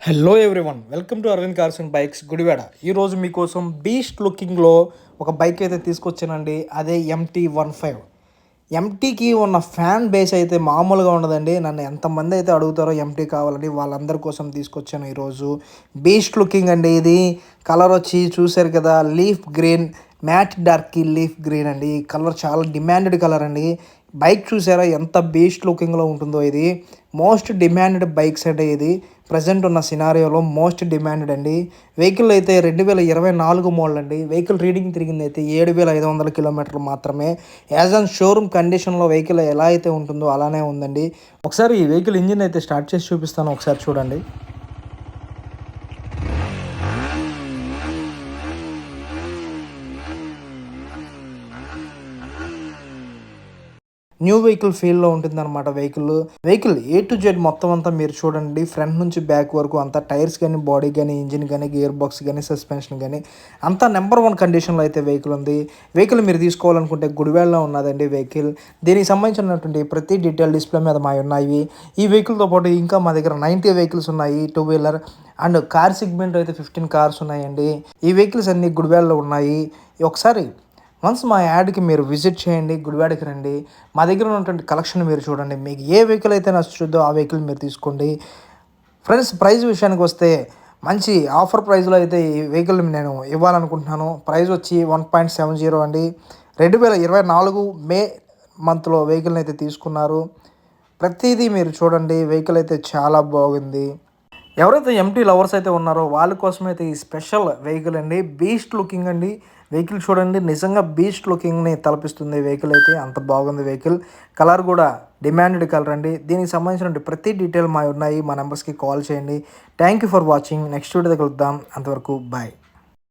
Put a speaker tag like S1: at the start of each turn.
S1: Hello everyone, welcome to Aravind cars and bikes Gudivada. ఈరోజు మీకోసం beast లుకింగ్లో ఒక బైక్ అయితే తీసుకొచ్చానండి. అదే MT-15. ఎంటీకి ఉన్న ఫ్యాన్ బేస్ అయితే మామూలుగా ఉండదండి. నన్ను ఎంతమంది అయితే అడుగుతారో ఎంటీ కావాలని వాళ్ళందరి కోసం తీసుకొచ్చాను ఈరోజు. బీస్ట్ లుకింగ్ అండి. ఇది కలర్ వచ్చి చూశారు కదా, leaf green, matte dark leaf green అండి. ఈ కలర్ చాలా డిమాండెడ్ కలర్ అండి. బైక్ చూసారా ఎంత బీస్ట్ లుకింగ్లో ఉంటుందో. ఇది మోస్ట్ డిమాండెడ్ బైక్స్ అంటే ఇది ప్రజెంట్ ఉన్న సినారియోలో మోస్ట్ డిమాండెడ్ అండి. వెహికల్ అయితే 2024 మోడల్ అండి. వెహికల్ రీడింగ్ తిరిగింది అయితే 7,500 కిలోమీటర్లు మాత్రమే. యాజ్ అన్ షోరూమ్ కండిషన్లో వెహికల్ ఎలా అయితే ఉంటుందో అలానే ఉందండి. ఒకసారి ఈ వెహికల్ ఇంజిన్ అయితే స్టార్ట్ చేసి చూపిస్తాను, ఒకసారి చూడండి. న్యూ వెహికల్ ఫీల్డ్లో ఉంటుందన్నమాట. వెహికల్ A to Z మొత్తం అంతా మీరు చూడండి. ఫ్రంట్ నుంచి బ్యాక్ వరకు అంతా టైర్స్ కానీ, బాడీ కానీ, ఇంజిన్ కానీ, గేర్ బాక్స్ కానీ, సస్పెన్షన్ కానీ అంతా నెంబర్ 1 కండిషన్లో అయితే వెహికల్ ఉంది. వెహికల్ మీరు తీసుకోవాలనుకుంటే గుడివాడలో ఉన్నదండి వెహికల్. దీనికి సంబంధించినటువంటి ప్రతి డీటెయిల్ డిస్ప్లే మీద మా ఉన్నాయి. ఈ వెహికల్తో పాటు ఇంకా మా దగ్గర 90 వెహికల్స్ ఉన్నాయి. 2 వీలర్ అండ్ కార్ సెగ్మెంట్ అయితే 15 కార్స్ ఉన్నాయండి. ఈ వెహికల్స్ అన్నీ గుడివాడలో ఉన్నాయి. ఒకసారి వన్స్ మా యాడ్కి మీరు విజిట్ చేయండి, గుడివాడకి రండి. మా దగ్గర ఉన్నటువంటి కలెక్షన్ మీరు చూడండి. మీకు ఏ వెహికల్ అయితే నచ్చుతుందో ఆ వెహికల్ మీరు తీసుకోండి. ఫ్రెండ్స్, ప్రైస్ విషయానికి వస్తే మంచి ఆఫర్ ప్రైస్లో అయితే ఈ వెహికల్ నేను ఇవ్వాలనుకుంటున్నాను. ప్రైస్ వచ్చి 1.70 అండి. 2024 మే మంత్లో వెహికల్ని అయితే తీసుకున్నారు. ప్రతిదీ మీరు చూడండి. వెహికల్ అయితే చాలా బాగుంది. ఎవరైతే ఎంటీ లవర్స్ అయితే ఉన్నారో వాళ్ళ కోసం అయితే ఈ స్పెషల్ వెహికల్ అండి. బీస్ట్ లుకింగ్ అండి. వెహికల్ చూడండి, నిజంగా బీస్ట్ లుకింగ్ని తలపిస్తుంది. వెహికల్ అయితే అంత బాగుంది. వెహికల్ కలర్ కూడా డిమాండెడ్ కలర్ అండి. దీనికి సంబంధించిన ప్రతి డీటెయిల్ మా ఉన్నాయి. మా నెంబర్స్కి కాల్ చేయండి. Thank you for watching. Next video కలుద్దాం. అంతవరకు బాయ్.